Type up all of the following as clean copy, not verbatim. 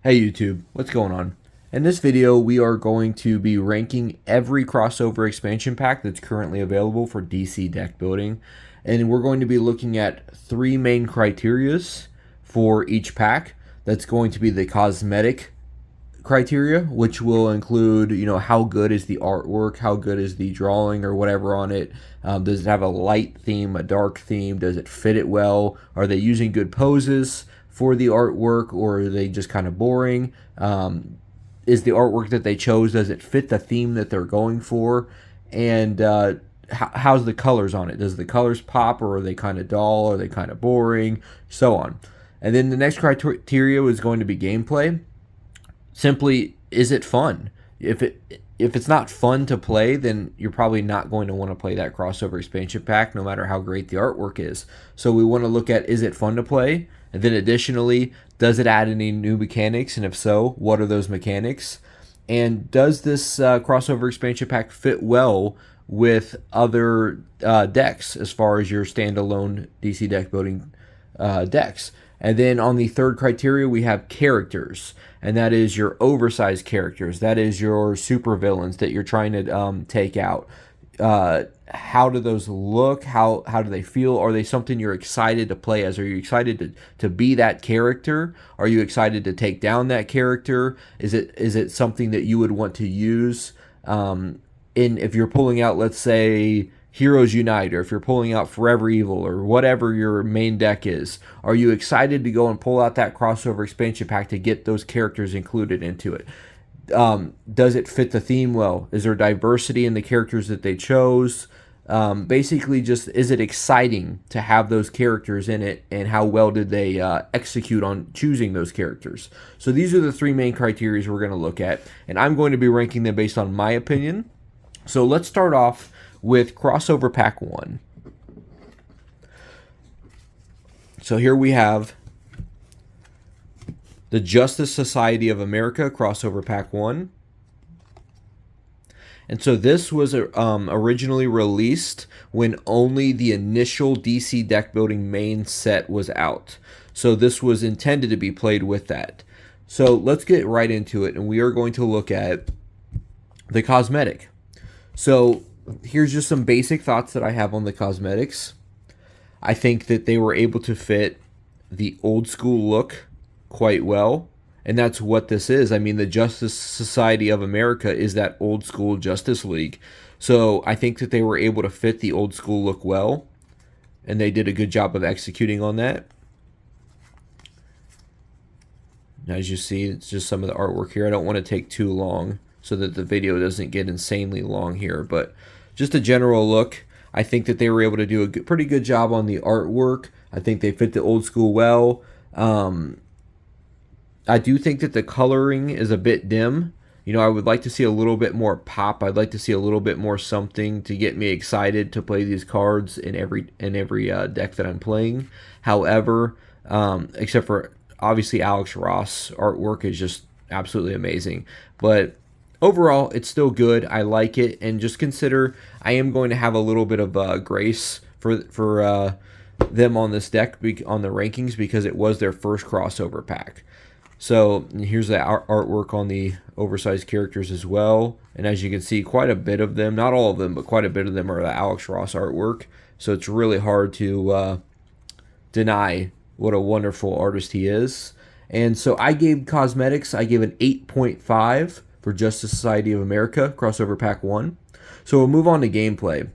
Hey YouTube, what's going on? In this video, we are going to be ranking every crossover expansion pack that's currently available for DC Deckbuilding. And we're going to be looking at three main criterias for each pack. That's going to be the cosmetic criteria, which will include, how good is the artwork, how good is the drawing or whatever on it. Does it have a light theme, a dark theme? Does it fit it well? Are they using good poses for the artwork, or are they just kind of boring? Is the artwork that they chose, does it fit the theme that they're going for? And how's the colors on it? Does the colors pop, or are they kind of dull? Are they kind of boring? So on. And then the next criteria is going to be gameplay. Simply, is it fun? If it's not fun to play, then you're probably not going to want to play that crossover expansion pack, no matter how great the artwork is. So we want to look at, is it fun to play? And then additionally, does it add any new mechanics? And if so, what are those mechanics? And does this crossover expansion pack fit well with other decks as far as your standalone DC deck building decks? And then on the third criteria, we have characters, and that is your oversized characters. That is your super villains that you're trying to take out. How do those look? How do they feel? Are they something you're excited to play as? Are you excited to be that character? Are you excited to take down that character? Is it something that you would want to use if you're pulling out, let's say, Heroes Unite, or if you're pulling out Forever Evil, or whatever your main deck is? Are you excited to go and pull out that crossover expansion pack to get those characters included into it? Does it fit the theme well? Is there diversity in the characters that they chose? Basically, just, is it exciting to have those characters in it, and how well did they execute on choosing those characters? So these are the three main criteria we're going to look at, and I'm going to be ranking them based on my opinion. So let's start off with crossover pack 1. So here we have the Justice Society of America crossover pack 1. And so this was originally released when only the initial DC deck building main set was out. So this was intended to be played with that. So let's get right into it, and we are going to look at the cosmetic. So here's just some basic thoughts that I have on the cosmetics. I think that they were able to fit the old school look quite well, and that's what this is. I mean, the Justice Society of America is that old school Justice League. So I think that they were able to fit the old school look well, and they did a good job of executing on that. As you see, it's just some of the artwork here. I don't want to take too long so that the video doesn't get insanely long here, but just a general look. I think that they were able to do a pretty good job on the artwork. I think they fit the old school well. I do think that the coloring is a bit dim. I would like to see a little bit more pop. I'd like to see a little bit more something to get me excited to play these cards in every deck that I'm playing. However, except for obviously Alex Ross' artwork is just absolutely amazing. But overall, it's still good. I like it, and just consider I am going to have a little bit of grace for them on this deck on the rankings, because it was their first crossover pack. So here's the artwork on the oversized characters as well, and as you can see, quite a bit of them, not all of them, but quite a bit of them are the Alex Ross artwork. So it's really hard to deny what a wonderful artist he is. And so I gave cosmetics, I gave an 8.5 for Justice Society of America crossover pack 1. So we'll move on to gameplay.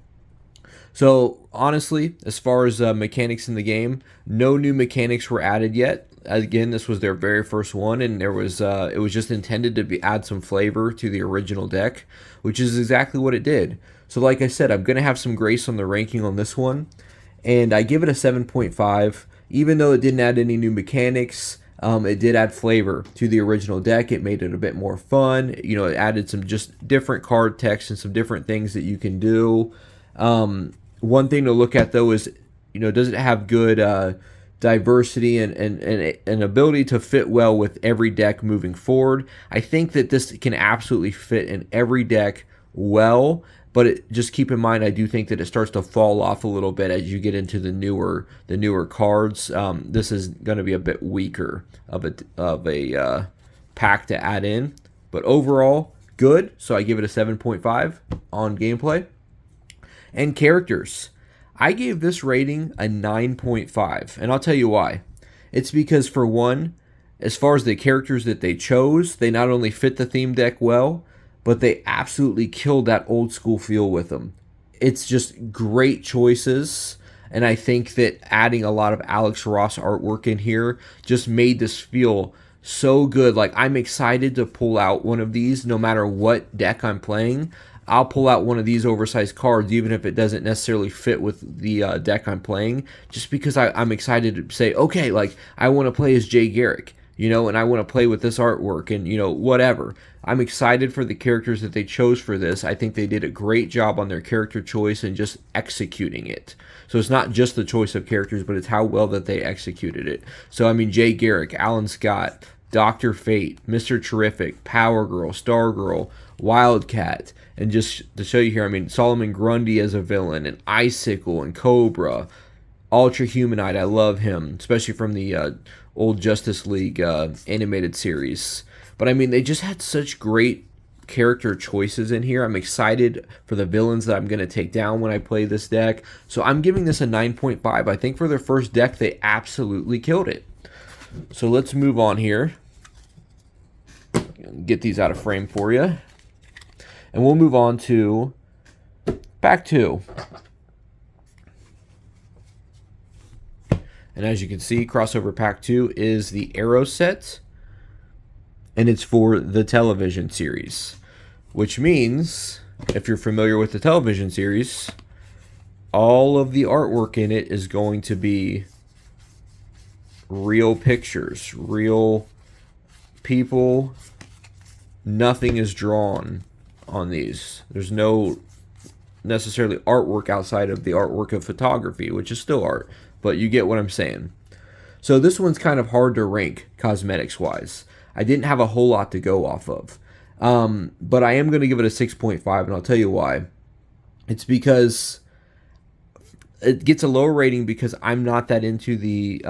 So honestly, as far as mechanics in the game, no new mechanics were added yet. Again, this was their very first one, and it was just intended to add some flavor to the original deck, which is exactly what it did. So like I said, I'm going to have some grace on the ranking on this one, and I give it a 7.5. Even though it didn't add any new mechanics, it did add flavor to the original deck. It made it a bit more fun. It added some just different card text and some different things that you can do. One thing to look at, though, is, does it have good diversity and an ability to fit well with every deck moving forward? I think that this can absolutely fit in every deck well, but just keep in mind, I do think that it starts to fall off a little bit as you get into the newer cards. This is going to be a bit weaker of a pack to add in. But overall, good. So I give it a 7.5 on gameplay. And characters. I gave this rating a 9.5. And I'll tell you why. It's because, for one, as far as the characters that they chose, they not only fit the theme deck well, but they absolutely killed that old school feel with them. It's just great choices. And I think that adding a lot of Alex Ross artwork in here just made this feel so good. Like, I'm excited to pull out one of these no matter what deck I'm playing. I'll pull out one of these oversized cards even if it doesn't necessarily fit with the deck I'm playing, just because I'm excited to say, okay, like, I want to play as Jay Garrick, you know, and I want to play with this artwork and, you know, whatever. I'm excited for the characters that they chose for this. I think they did a great job on their character choice and just executing it. So it's not just the choice of characters, but it's how well that they executed it. So, I mean, Jay Garrick, Alan Scott, Dr. Fate, Mr. Terrific, Power Girl, Stargirl, Wildcat, and just to show you here, I mean, Solomon Grundy as a villain, and Icicle, and Cobra, Ultra Humanite, I love him, especially from the old Justice League animated series. But I mean, they just had such great character choices in here. I'm excited for the villains that I'm going to take down when I play this deck. So I'm giving this a 9.5. I think for their first deck, they absolutely killed it. So let's move on here. Get these out of frame for you. And we'll move on to Pack 2. And as you can see, Crossover Pack 2 is the Arrow set. And it's for the television series. Which means, if you're familiar with the television series, all of the artwork in it is going to be real pictures, real people. Nothing is drawn on these. There's no necessarily artwork outside of the artwork of photography, which is still art, but you get what I'm saying. So this one's kind of hard to rank cosmetics wise. I didn't have a whole lot to go off of, but I am going to give it a 6.5, and I'll tell you why. It's because it gets a lower rating because I'm not that into the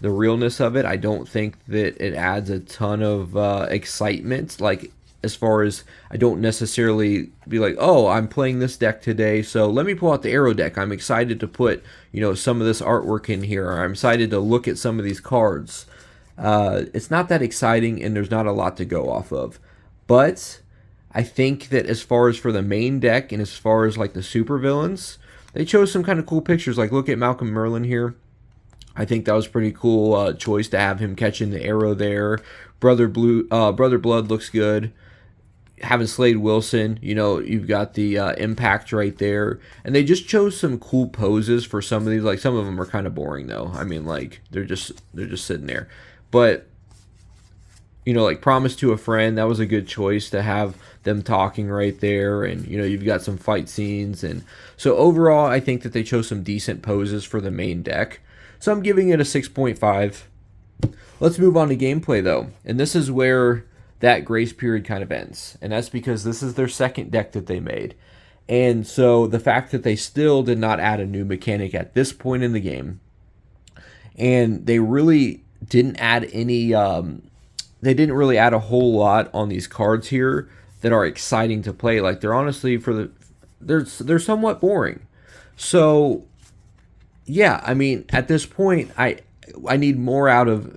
realness of it. I don't think that it adds a ton of excitement. Like, as far as, I don't necessarily be like, oh, I'm playing this deck today, so let me pull out the Arrow deck. I'm excited to put, you know, some of this artwork in here. Or I'm excited to look at some of these cards. It's not that exciting, and there's not a lot to go off of. But I think that as far as for the main deck, and as far as like the super villains, they chose some kind of cool pictures. Like, look at Malcolm Merlin here. I think that was a pretty cool choice to have him catching the arrow there. Brother Blood looks good. Having Slade Wilson, you know, you've got the impact right there. And they just chose some cool poses for some of these. Like, some of them are kind of boring though. I mean, like, they're just sitting there. But, you know, like Promise to a Friend, that was a good choice to have them talking right there. And, you know, you've got some fight scenes. And so overall, I think that they chose some decent poses for the main deck. So I'm giving it a 6.5. Let's move on to gameplay, though. And this is where that grace period kind of ends. And that's because this is their second deck that they made. And so the fact that they still did not add a new mechanic at this point in the game, and they really didn't add any, they didn't really add a whole lot on these cards here that are exciting to play. Like, they're honestly, they're somewhat boring. So yeah, I mean, at this point, I need more out of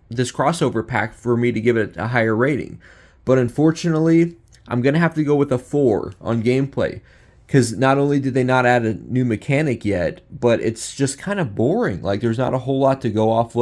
this crossover pack for me to give it a higher rating. But unfortunately, I'm going to have to go with a 4 on gameplay. Because not only did they not add a new mechanic yet, but it's just kind of boring. Like, there's not a whole lot to go off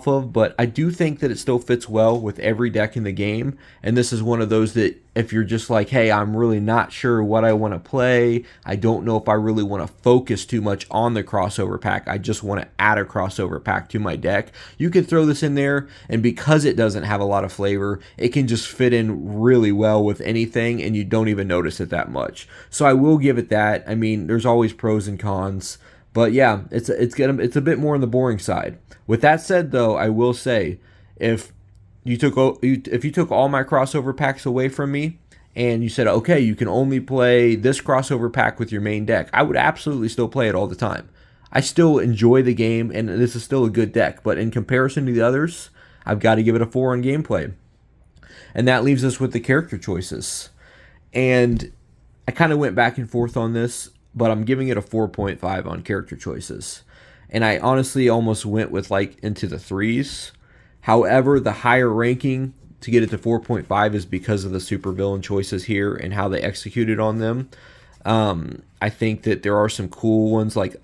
of, but I do think that it still fits well with every deck in the game. And this is one of those that if you're just like, hey, I'm really not sure what I want to play, I don't know if I really want to focus too much on the crossover pack, I just want to add a crossover pack to my deck, you can throw this in there, and because it doesn't have a lot of flavor, it can just fit in really well with anything, and you don't even notice it that much. So I will give it that. I mean, there's always pros and cons, but yeah, it's a bit more on the boring side. With that said, though, I will say, if you took all my crossover packs away from me, and you said, okay, you can only play this crossover pack with your main deck, I would absolutely still play it all the time. I still enjoy the game, and this is still a good deck. But in comparison to the others, I've got to give it a 4 on gameplay. And that leaves us with the character choices. And I kind of went back and forth on this, but I'm giving it a 4.5 on character choices. And I honestly almost went with like into the 3s. However, the higher ranking to get it to 4.5 is because of the supervillain choices here and how they executed on them. I think that there are some cool ones. Like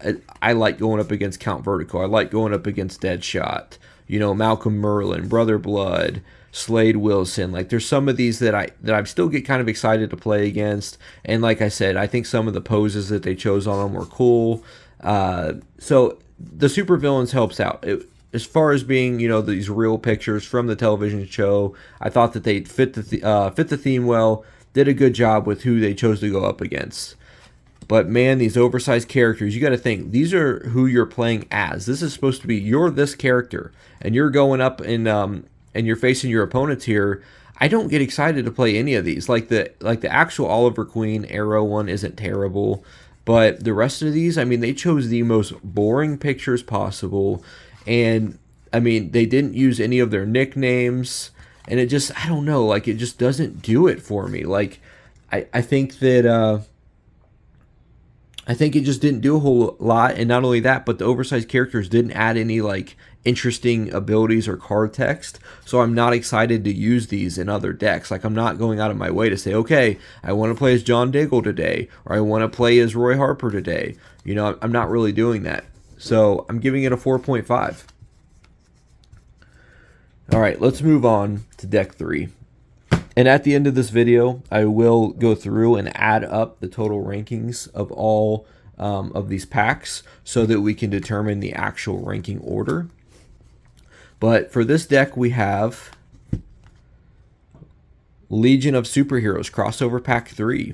I like going up against Count Vertigo. I like going up against Deadshot. You know, Malcolm Merlin, Brother Blood, Slade Wilson. Like there's some of these that I still get kind of excited to play against. And like I said, I think some of the poses that they chose on them were cool. So the supervillains helps out. As far as being, you know, these real pictures from the television show, I thought that they fit the theme well. Did a good job with who they chose to go up against. But man, these oversized characters, you got to think, these are who you're playing as. This is supposed to be, you're this character, and you're going up and you're facing your opponents here. I don't get excited to play any of these. Like the actual Oliver Queen Arrow one isn't terrible, but the rest of these, I mean, they chose the most boring pictures possible, and I mean, they didn't use any of their nicknames. And it just, I don't know, like, it just doesn't do it for me. Like, I think that, I think it just didn't do a whole lot. And not only that, but the oversized characters didn't add any, like, interesting abilities or card text. So I'm not excited to use these in other decks. Like, I'm not going out of my way to say, okay, I want to play as John Diggle today, or I want to play as Roy Harper today. You know, I'm not really doing that. So I'm giving it a 4.5. All right, let's move on to deck 3. And at the end of this video, I will go through and add up the total rankings of all of these packs so that we can determine the actual ranking order. But for this deck, we have Legion of Superheroes Crossover Pack 3.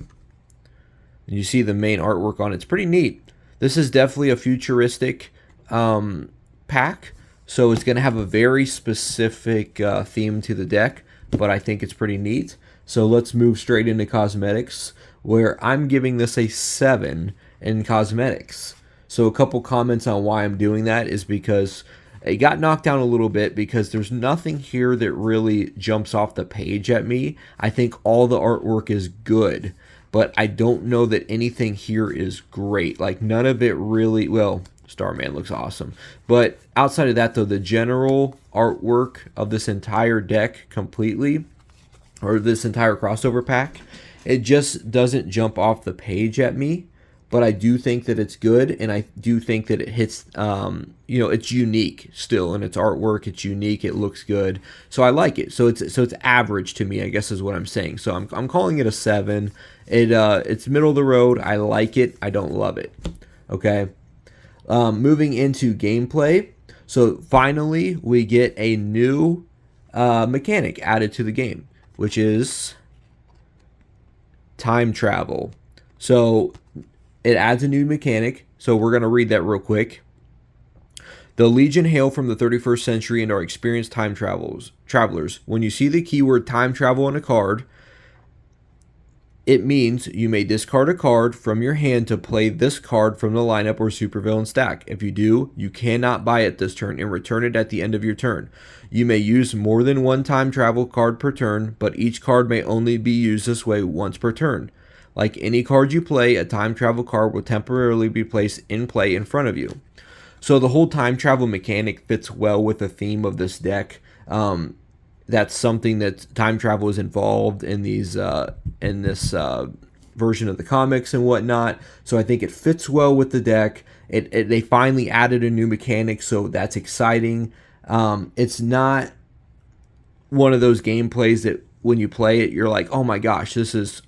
And you see the main artwork on it. It's pretty neat. This is definitely a futuristic pack. So it's going to have a very specific theme to the deck, but I think it's pretty neat. So let's move straight into cosmetics, where I'm giving this a 7 in cosmetics. So a couple comments on why I'm doing that is because it got knocked down a little bit because there's nothing here that really jumps off the page at me. I think all the artwork is good, but I don't know that anything here is great. Like none of it really, well, Starman looks awesome. But outside of that, though, the general artwork of this entire deck completely, or this entire crossover pack, it just doesn't jump off the page at me. But I do think that it's good, and I do think that it hits, you know, it's unique still in its artwork. It's unique. It looks good. So I like it. So it's average to me, I guess is what I'm saying. So I'm calling it a 7. It's middle of the road. I like it. I don't love it. Okay. Moving into gameplay, so finally we get a new mechanic added to the game, which is time travel. So it adds a new mechanic, so we're going to read that real quick. The Legion hail from the 31st century and are experienced time travelers. When you see the keyword time travel on a card, it means you may discard a card from your hand to play this card from the lineup or supervillain stack. If you do, you cannot buy it this turn and return it at the end of your turn. You may use more than one time travel card per turn, but each card may only be used this way once per turn. Like any card you play, a time travel card will temporarily be placed in play in front of you. So the whole time travel mechanic fits well with the theme of this deck. That's something that time travel is involved in these in this version of the comics and whatnot. So I think it fits well with the deck. They finally added a new mechanic, so that's exciting. It's not one of those gameplays that when you play it, you're like, oh my gosh, this is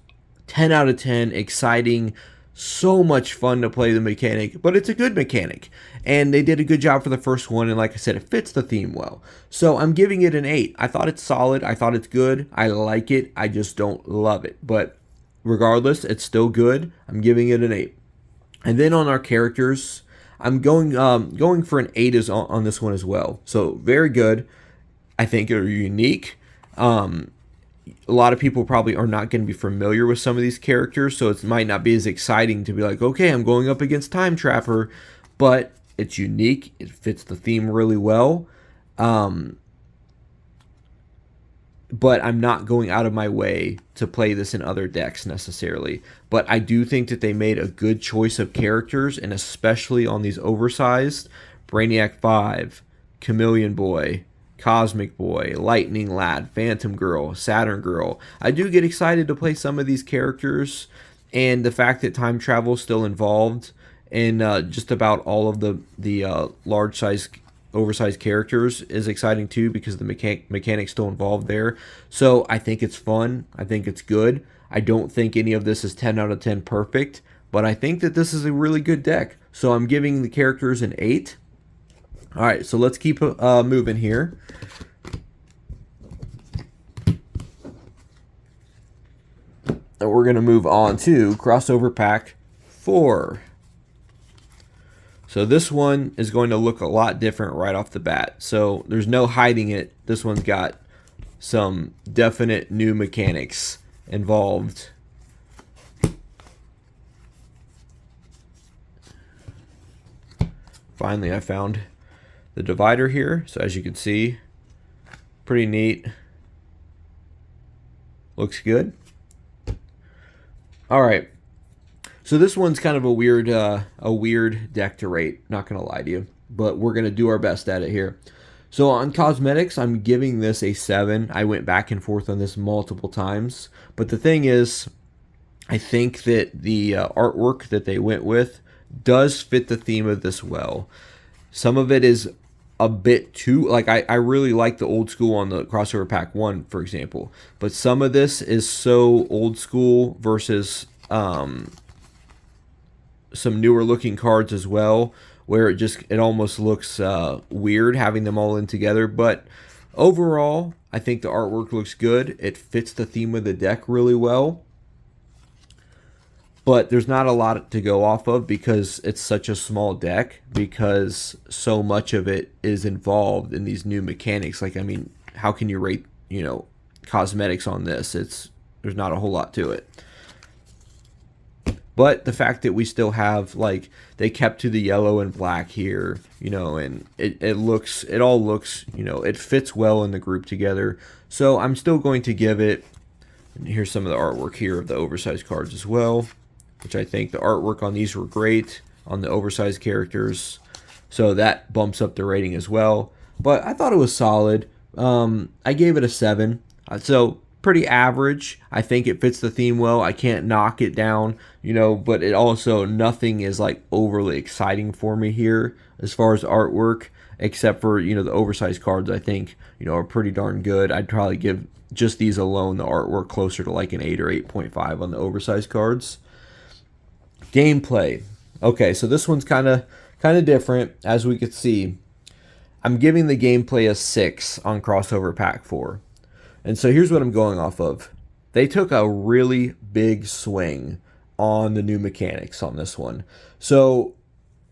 10 out of 10, exciting, so much fun to play the mechanic, but it's a good mechanic. And they did a good job for the first one, and like I said, it fits the theme well. So I'm giving it an 8. I thought it's solid. I thought it's good. I like it. I just don't love it. But regardless, it's still good. I'm giving it an 8. And then on our characters, I'm going for an 8 on this one as well. So very good. I think they're unique. A lot of people probably are not going to be familiar with some of these characters, so it might not be as exciting to be like, okay, I'm going up against Time Trapper. but it's unique. It fits the theme really well. But I'm not going out of my way to play this in other decks necessarily. But I do think that they made a good choice of characters, and especially on these oversized Brainiac 5, Chameleon Boy, Cosmic Boy, Lightning Lad, Phantom Girl, Saturn Girl. I do get excited to play some of these characters, and the fact that time travel is still involved in just about all of the large size oversized characters is exciting too, because the mechanics still involved there. So I think it's fun. I think it's good. I don't think any of this is 10 out of 10 perfect, but I think that this is a really good deck. So I'm giving the characters an 8. All right, so let's keep moving here. And we're going to move on to crossover pack 4. So this one is going to look a lot different right off the bat. So there's no hiding it. This one's got some definite new mechanics involved. Finally, I found the divider here. So as you can see, pretty neat. Looks good. All right. So this one's kind of a weird deck to rate, not going to lie to you, but we're going to do our best at it here. So on cosmetics, I'm giving this a 7. I went back and forth on this multiple times, but the thing is, I think that the artwork that they went with does fit the theme of this well. Some of it is a bit too, like I really like the old school on the crossover pack 1, for example, but some of this is so old school versus some newer looking cards as well, where it almost looks weird having them all in together. But overall, I think the artwork looks good. It fits the theme of the deck really well. But there's not a lot to go off of because it's such a small deck, because so much of it is involved in these new mechanics. Like, I mean, how can you rate, cosmetics on this? There's not a whole lot to it. But the fact that we still have, like, they kept to the yellow and black here, and it all looks, it fits well in the group together. So I'm still going to give it, and here's some of the artwork here of the oversized cards as well, which I think the artwork on these were great on the oversized characters. So that bumps up the rating as well. But I thought it was solid. I gave it a 7. So pretty average. I think it fits the theme well. I can't knock it down, but it also, nothing is like overly exciting for me here as far as artwork, except for, the oversized cards I think, are pretty darn good. I'd probably give just these alone, the artwork, closer to like an 8 or 8.5 on the oversized cards. Gameplay. Okay, so this one's kind of different, as we could see. I'm giving the gameplay a 6 on crossover pack 4. And so here's what I'm going off of. They took a really big swing on the new mechanics on this one. So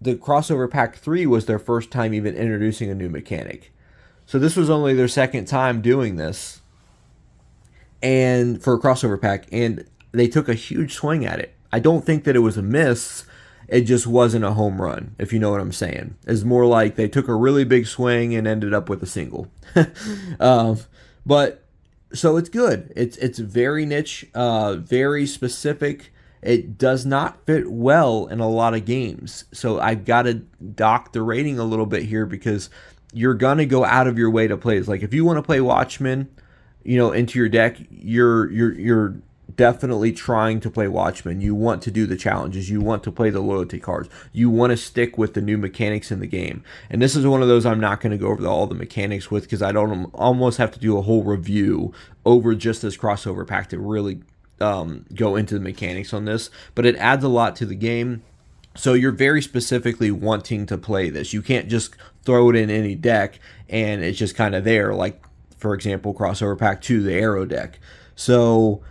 the crossover pack 3 was their first time even introducing a new mechanic. So this was only their second time doing this, and for a crossover pack, and they took a huge swing at it. I don't think that it was a miss. It just wasn't a home run, if you know what I'm saying. It's more like they took a really big swing and ended up with a single. But so it's good. It's very niche, very specific. It does not fit well in a lot of games. So I've got to dock the rating a little bit here, because you're gonna go out of your way to play. It's like, if you want to play Watchmen, into your deck, you're definitely trying to play Watchmen. You want to do the challenges. You want to play the loyalty cards. You want to stick with the new mechanics in the game. And this is one of those I'm not going to go over all the mechanics with, because I don't almost have to do a whole review over just this crossover pack to really go into the mechanics on this. But it adds a lot to the game. So you're very specifically wanting to play this. You can't just throw it in any deck and it's just kind of there. Like, for example, crossover pack 2, the Arrow deck. So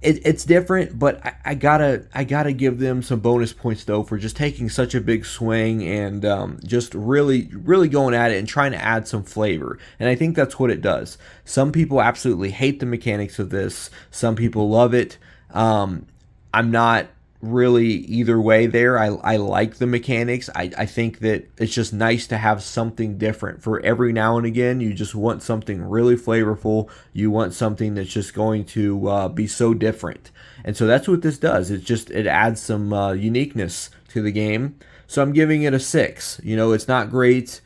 it's different, but I gotta give them some bonus points though for just taking such a big swing and just really going at it and trying to add some flavor. And I think that's what it does. Some people absolutely hate the mechanics of this. Some people love it. I'm not really either way there. I like the mechanics. I think that it's just nice to have something different for every now and again. You just want something really flavorful. You want something that's just going to be so different. And so that's what this does. It adds some uniqueness to the game. So I'm giving it a 6. You know, it's not great.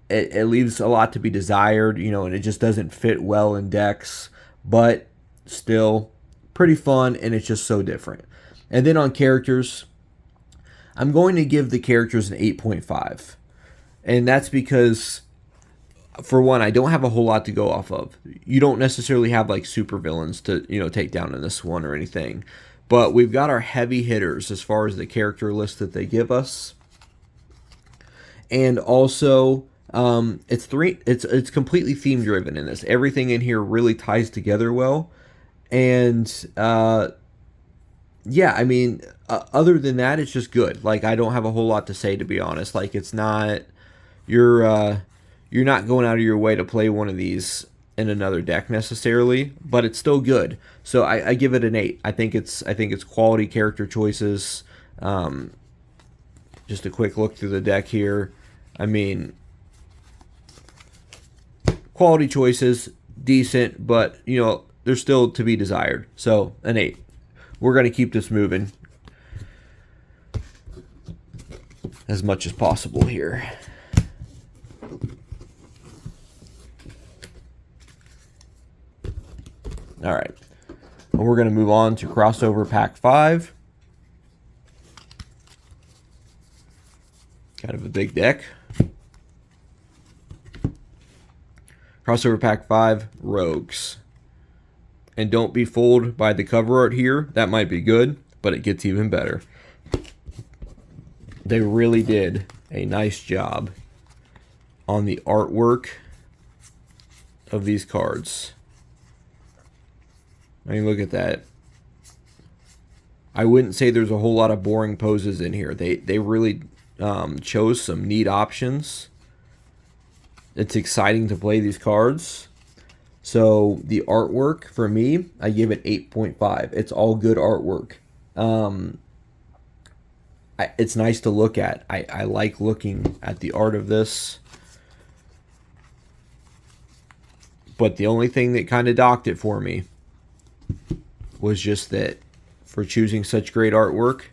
It leaves a lot to be desired, you know, and it just doesn't fit well in decks, but still pretty fun, and it's just so different. And then on characters, I'm going to give the characters an 8.5. And that's because, for one, I don't have a whole lot to go off of. You don't necessarily have like super villains to, you know, take down in this one or anything. But we've got our heavy hitters as far as the character list that they give us. And also, it's completely theme driven in this. Everything in here really ties together well. And yeah, I mean, other than that, it's just good. Like, I don't have a whole lot to say, to be honest. Like, it's not, you're not going out of your way to play one of these in another deck necessarily, but it's still good. So I give it an 8. I think it's quality character choices. Just a quick look through the deck here. I mean, quality choices, decent, but you know, they're still to be desired. So an 8. We're going to keep this moving as much as possible here. All right. And we're going to move on to crossover pack 5. Kind of a big deck. Crossover pack 5, Rogues. And don't be fooled by the cover art here. That might be good, but it gets even better. They really did a nice job on the artwork of these cards. I mean, look at that. I wouldn't say there's a whole lot of boring poses in here. They really chose some neat options. It's exciting to play these cards. So the artwork, for me, I give it 8.5. It's all good artwork. It's nice to look at. I like looking at the art of this. But the only thing that kind of docked it for me was just that for choosing such great artwork,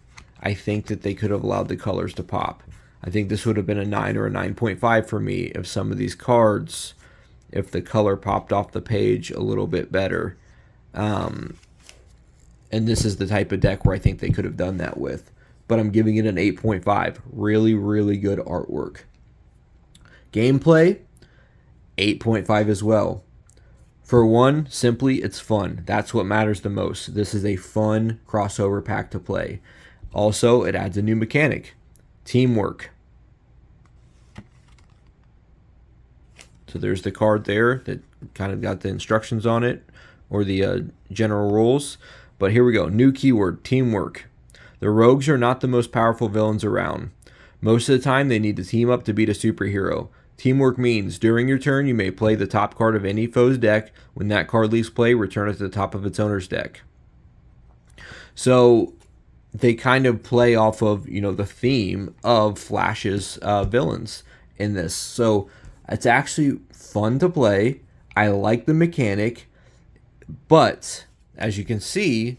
I think that they could have allowed the colors to pop. I think this would have been a 9 or a 9.5 for me if some of these cards, if the color popped off the page a little bit better. And this is the type of deck where I think they could have done that with. But I'm giving it an 8.5. Really, really good artwork. Gameplay, 8.5 as well. For one, simply, it's fun. That's what matters the most. This is a fun crossover pack to play. Also, it adds a new mechanic. Teamwork. So there's the card there that kind of got the instructions on it, or the general rules. But here we go. New keyword, teamwork. The rogues are not the most powerful villains around. Most of the time, they need to team up to beat a superhero. Teamwork means during your turn, you may play the top card of any foe's deck. When that card leaves play, return it to the top of its owner's deck. So they kind of play off of, you know, the theme of Flash's villains in this. So it's actually fun to play. I like the mechanic, but as you can see,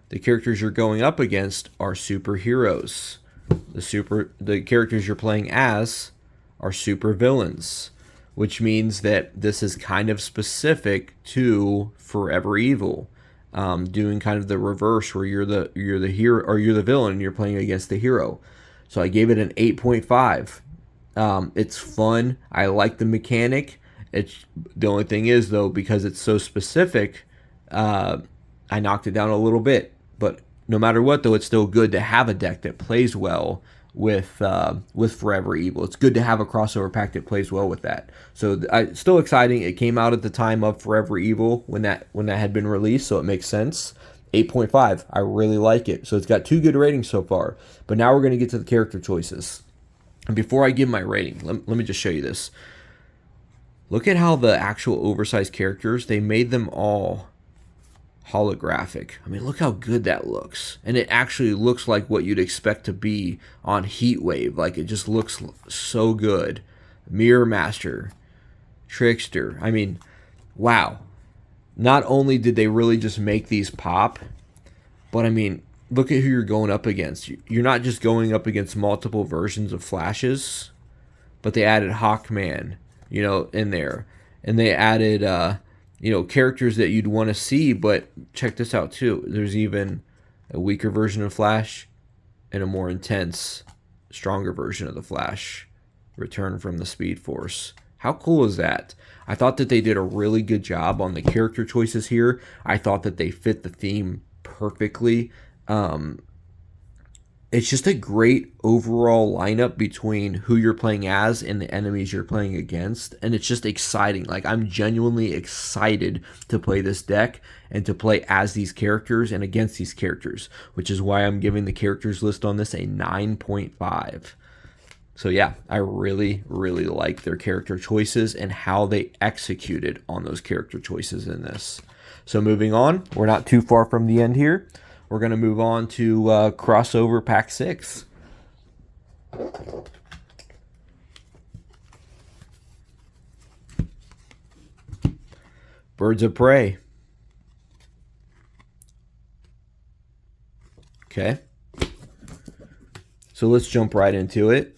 the characters you're going up against are superheroes. The characters you're playing as are super villains, which means that this is kind of specific to Forever Evil, doing kind of the reverse where you're the hero or you're the villain and you're playing against the hero. So I gave it an 8.5. It's fun. I like the mechanic. It's the only thing is though, because it's so specific, I knocked it down a little bit. But no matter what though, it's still good to have a deck that plays well with Forever Evil. It's good to have a crossover pack that plays well with that. So still exciting. It came out at the time of Forever Evil when that had been released, so it makes sense. 8.5. I really like it. So it's got 2 good ratings so far. But now we're going to get to the character choices. And before I give my rating, let me just show you this. Look at how the actual oversized characters, they made them all holographic. I mean, look how good that looks. And it actually looks like what you'd expect to be on Heat Wave. Like, it just looks so good. Mirror Master, Trickster. I mean, wow. Not only did they really just make these pop, but I mean, look at who you're going up against. You're not just going up against multiple versions of Flashes, but they added Hawkman, you know, in there. And they added, you know, characters that you'd want to see, but check this out too. There's even a weaker version of Flash and a more intense, stronger version of the Flash. Return from the Speed Force. How cool is that? I thought that they did a really good job on the character choices here. I thought that they fit the theme perfectly. It's just a great overall lineup between who you're playing as and the enemies you're playing against. And it's just exciting. Like, I'm genuinely excited to play this deck and to play as these characters and against these characters, which is why I'm giving the characters list on this a 9.5. So yeah, I really, really like their character choices and how they executed on those character choices in this. So moving on, we're not too far from the end here. We're going to move on to crossover pack 6. Birds of Prey. Okay. So let's jump right into it.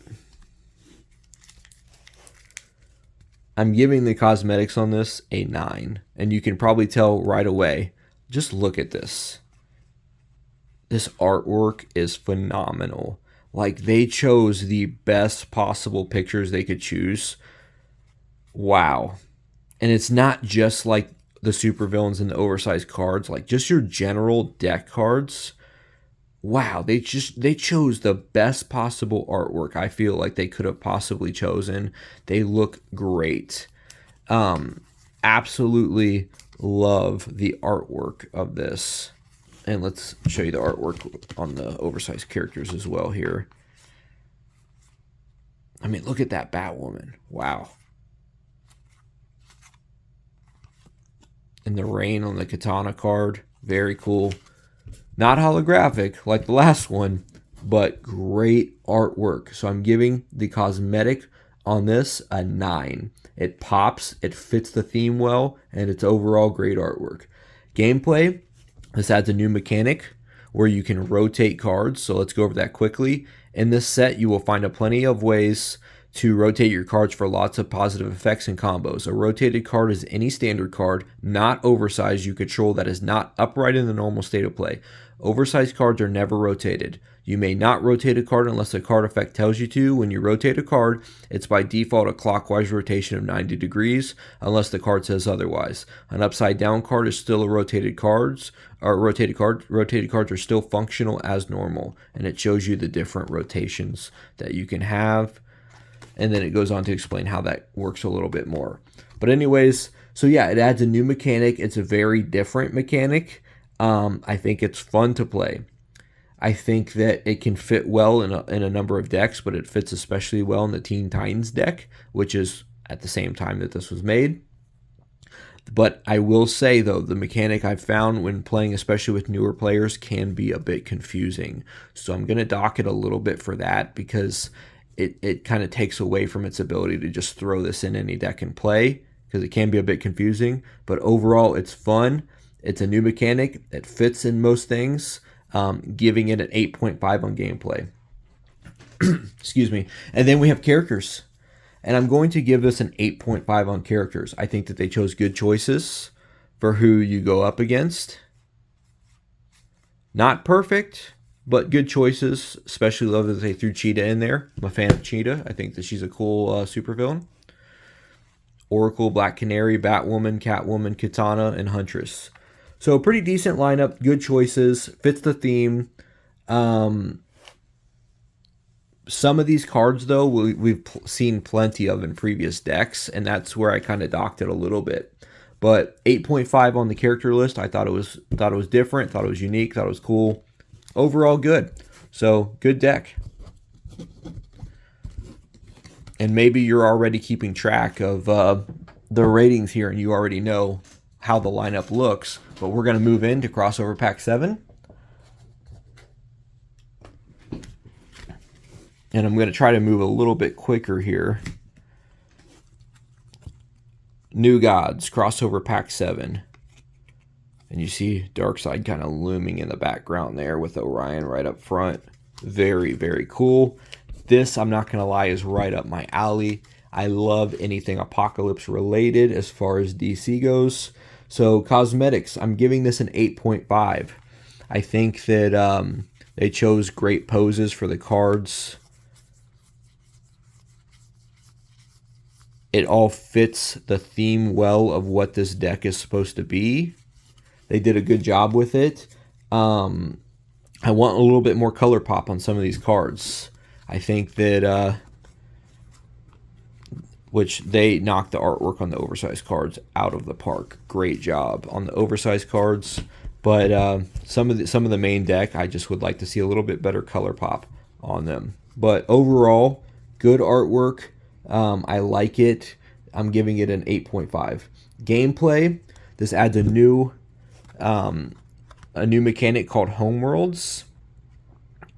I'm giving the cosmetics on this a 9. And you can probably tell right away. Just look at this. This artwork is phenomenal. Like, they chose the best possible pictures they could choose. Wow. And it's not just like the supervillains and the oversized cards. Like, just your general deck cards. Wow, they chose the best possible artwork I feel like they could have possibly chosen. They look great. Absolutely love the artwork of this. And let's show you the artwork on the oversized characters as well here. I mean, look at that Batwoman. Wow. And the rain on the katana card. Very cool. Not holographic like the last one, but great artwork. So I'm giving the cosmetic on this a 9. It pops, it fits the theme well, and it's overall great artwork. Gameplay, this adds a new mechanic where you can rotate cards. So let's go over that quickly. In this set, you will find plenty of ways to rotate your cards for lots of positive effects and combos. A rotated card is any standard card, not oversized, you control that is not upright in the normal state of play. Oversized cards are never rotated. You may not rotate a card unless the card effect tells you to. When you rotate a card, it's by default a clockwise rotation of 90 degrees, unless the card says otherwise. An upside down card is still a rotated cards, or rotated card. Rotated cards are still functional as normal, and it shows you the different rotations that you can have. And then it goes on to explain how that works a little bit more. But anyways, so yeah, it adds a new mechanic. It's a very different mechanic. I think it's fun to play. I think that it can fit well in a number of decks, but it fits especially well in the Teen Titans deck, which is at the same time that this was made. But I will say, though, the mechanic I've found when playing, especially with newer players, can be a bit confusing. So I'm going to dock it a little bit for that, because it kind of takes away from its ability to just throw this in any deck and play, because it can be a bit confusing. But overall, it's fun. It's a new mechanic. It fits in most things, giving it an 8.5 on gameplay. Excuse me. And then we have characters. And I'm going to give this an 8.5 on characters. I think that they chose good choices for who you go up against. Not perfect, but good choices. Especially love that they threw Cheetah in there. I'm a fan of Cheetah. I think that she's a cool supervillain. Oracle, Black Canary, Batwoman, Catwoman, Katana, and Huntress. So a pretty decent lineup, good choices, fits the theme. Some of these cards, though, we've seen plenty of in previous decks, and that's where I kind of docked it a little bit. But 8.5 on the character list, I thought it was different, thought it was unique, thought it was cool. Overall, good. So good deck. And maybe you're already keeping track of the ratings here, and you already know how the lineup looks. But we're going to move into crossover pack 7. And I'm going to try to move a little bit quicker here. New Gods, crossover pack 7. And you see Darkseid kind of looming in the background there with Orion right up front. Very, very cool. This, I'm not going to lie, is right up my alley. I love anything Apocalypse related as far as DC goes. So cosmetics, I'm giving this an 8.5. I think that they chose great poses for the cards. It all fits the theme well of what this deck is supposed to be. They did a good job with it. I want a little bit more color pop on some of these cards. I think that, which they knocked the artwork on the oversized cards out of the park. Great job on the oversized cards. But some of the main deck, I just would like to see a little bit better color pop on them. But overall, good artwork. I like it. I'm giving it an 8.5. Gameplay. This adds a new mechanic called Homeworlds.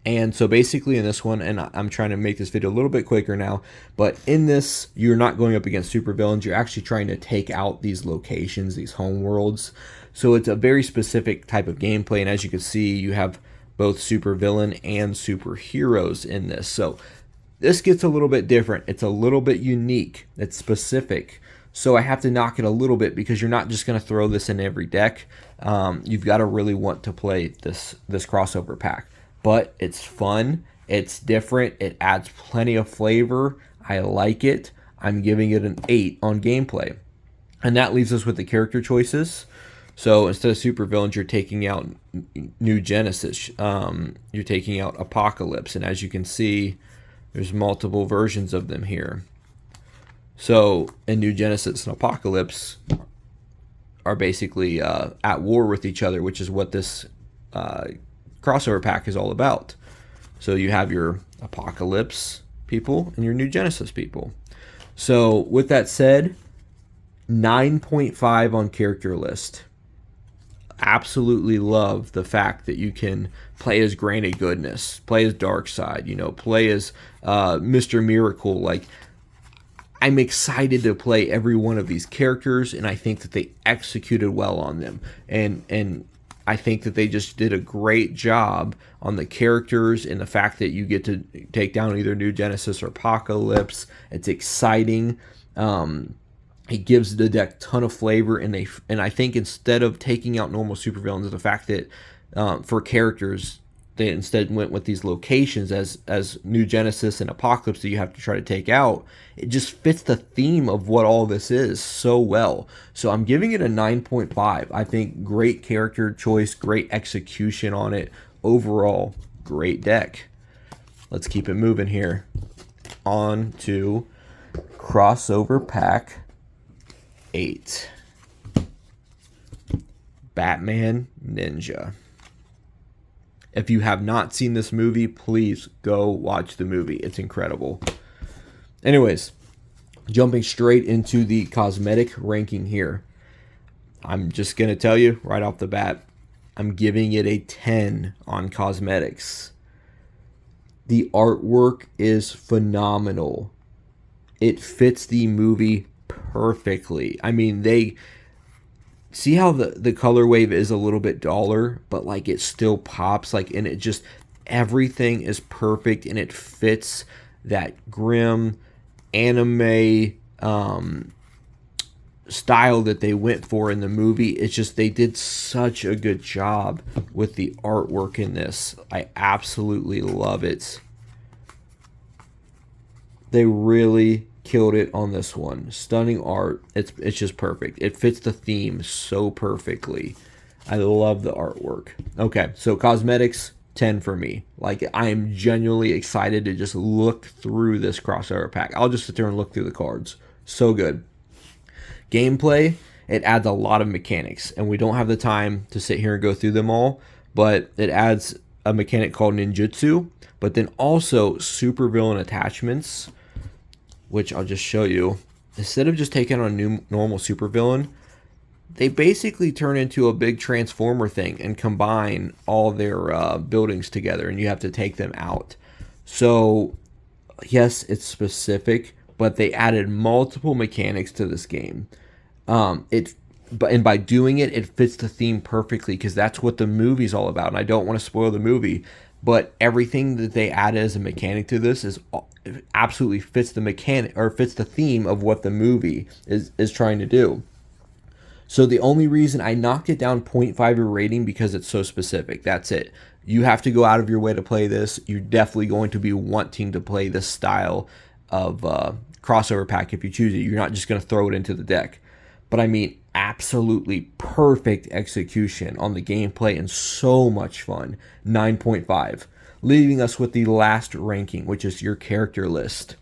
And so basically in this one, and I'm trying to make this video a little bit quicker now, but in this, you're not going up against supervillains. You're actually trying to take out these locations, these homeworlds. So it's a very specific type of gameplay. And as you can see, you have both supervillain and superheroes in this. So this gets a little bit different. It's a little bit unique. It's specific. So I have to knock it a little bit because you're not just going to throw this in every deck. You've got to really want to play this crossover pack. But it's fun. It's different. It adds plenty of flavor. I like it. I'm giving it an 8 on gameplay. And that leaves us with the character choices. So instead of supervillains, you're taking out New Genesis. You're taking out Apocalypse. And as you can see, there's multiple versions of them here. So in New Genesis and Apocalypse are basically at war with each other, which is what this crossover pack is all about. So you have your Apocalypse people and your New Genesis people. So with that said, 9.5 on character list. Absolutely love the fact that you can play as Granny Goodness, play as Darkseid, you know, play as Mr. Miracle. Like, I'm excited to play every one of these characters, and I think that they executed well on them. And I think that they just did a great job on the characters and the fact that you get to take down either New Genesis or Apocalypse. It's exciting. It gives the deck a ton of flavor, and I think instead of taking out normal supervillains, the fact that for characters they instead went with these locations as New Genesis and Apocalypse that you have to try to take out. It just fits the theme of what all this is so well. So I'm giving it a 9.5. I think great character choice, great execution on it. Overall, great deck. Let's keep it moving here. On to crossover pack 8. Batman Ninja. If you have not seen this movie, please go watch the movie. It's incredible. Anyways, jumping straight into the cosmetic ranking here. I'm just going to tell you right off the bat, I'm giving it a 10 on cosmetics. The artwork is phenomenal. It fits the movie perfectly. I mean, they see how the color wave is a little bit duller, but like it still pops, like, and it just, everything is perfect and it fits that grim anime style that they went for in the movie. It's just, they did such a good job with the artwork in this. I absolutely love it. They really killed it on this one. Stunning art. It's just perfect. It fits the theme so perfectly. I love the artwork. Okay, so cosmetics, 10 for me. Like, I am genuinely excited to just look through this crossover pack. I'll just sit there and look through the cards. So good. Gameplay, it adds a lot of mechanics, and we don't have the time to sit here and go through them all, but it adds a mechanic called ninjutsu, but then also supervillain attachments, which I'll just show you. Instead of just taking on a new normal supervillain, they basically turn into a big transformer thing and combine all their buildings together, and you have to take them out. So yes, it's specific, but they added multiple mechanics to this game. And by doing it, it fits the theme perfectly because that's what the movie's all about. And I don't want to spoil the movie, but everything that they added as a mechanic to this is absolutely fits the mechanic or fits the theme of what the movie is trying to do. So the only reason I knocked it down 0.5 rating because it's so specific. That's it. You have to go out of your way to play this. You're definitely going to be wanting to play this style of crossover pack if you choose it. You're not just going to throw it into the deck. But I mean, absolutely perfect execution on the gameplay and so much fun. 9.5. Leaving us with the last ranking, which is your character list.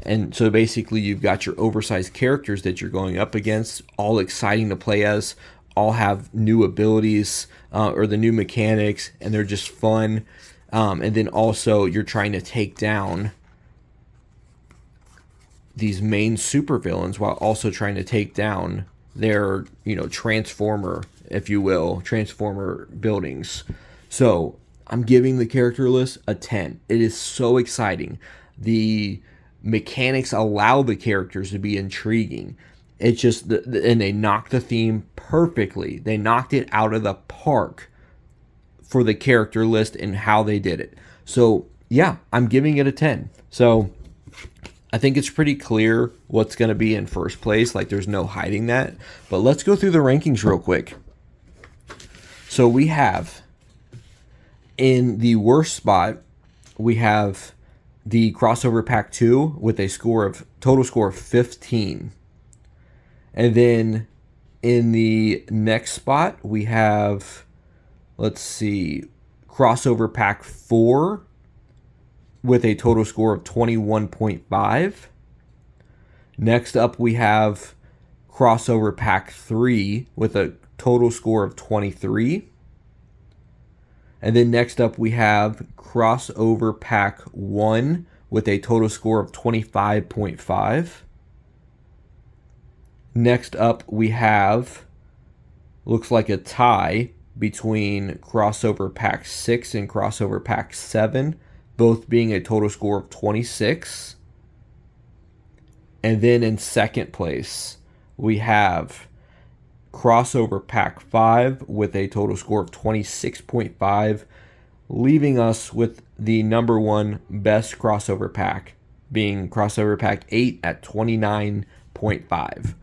And so basically you've got your oversized characters that you're going up against, all exciting to play as, all have new abilities or the new mechanics, and they're just fun. And then also you're trying to take down these main supervillains while also trying to take down their, transformer, if you will, transformer buildings. So I'm giving the character list a 10. It is so exciting. The mechanics allow the characters to be intriguing. It's just, and they knocked the theme perfectly. They knocked it out of the park for the character list and how they did it. So yeah, I'm giving it a 10. So I think it's pretty clear what's going to be in first place. Like, there's no hiding that. But let's go through the rankings real quick. So we have, in the worst spot, we have the Crossover Pack 2 with a total score of 15. And then in the next spot, we have, Crossover Pack 4 with a total score of 21.5. Next up, we have Crossover Pack 3 with a total score of 23. And then next up, we have Crossover Pack 1 with a total score of 25.5. Next up, we have, looks like a tie between Crossover Pack 6 and Crossover Pack 7, both being a total score of 26. And then in second place, we have Crossover Pack 5 with a total score of 26.5, leaving us with the number one best crossover pack being Crossover Pack 8 at 29.5.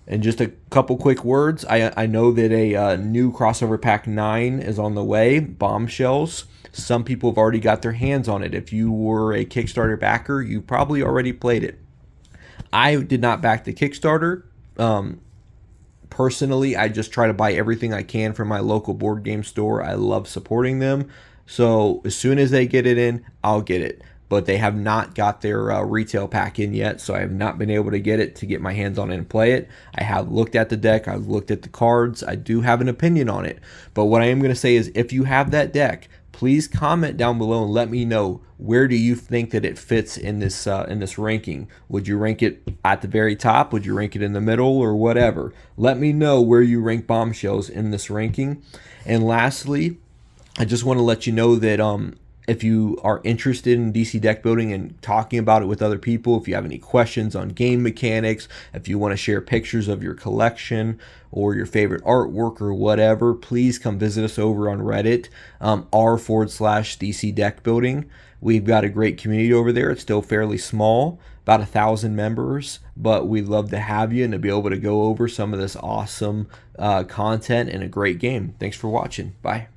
And just a couple quick words. I know that a new Crossover Pack 9 is on the way, Bombshells. Some people have already got their hands on it. If you were a Kickstarter backer, you probably already played it. I did not back the Kickstarter. Personally, I just try to buy everything I can from my local board game store. I love supporting them. So as soon as they get it in, I'll get it. But they have not got their retail pack in yet, so I have not been able to get it to get my hands on it and play it. I have looked at the deck. I've looked at the cards. I do have an opinion on it. But what I am going to say is if you have that deck, please comment down below and let me know where do you think that it fits in this ranking. Would you rank it at the very top? Would you rank it in the middle or whatever? Let me know where you rank Bombshells in this ranking. And lastly, I just want to let you know that if you are interested in DC deck building and talking about it with other people, if you have any questions on game mechanics, if you want to share pictures of your collection or your favorite artwork or whatever, please come visit us over on Reddit, r/DC Deckbuilding. We've got a great community over there. It's still fairly small, about 1,000 members, but we'd love to have you and to be able to go over some of this awesome content and a great game. Thanks for watching. Bye.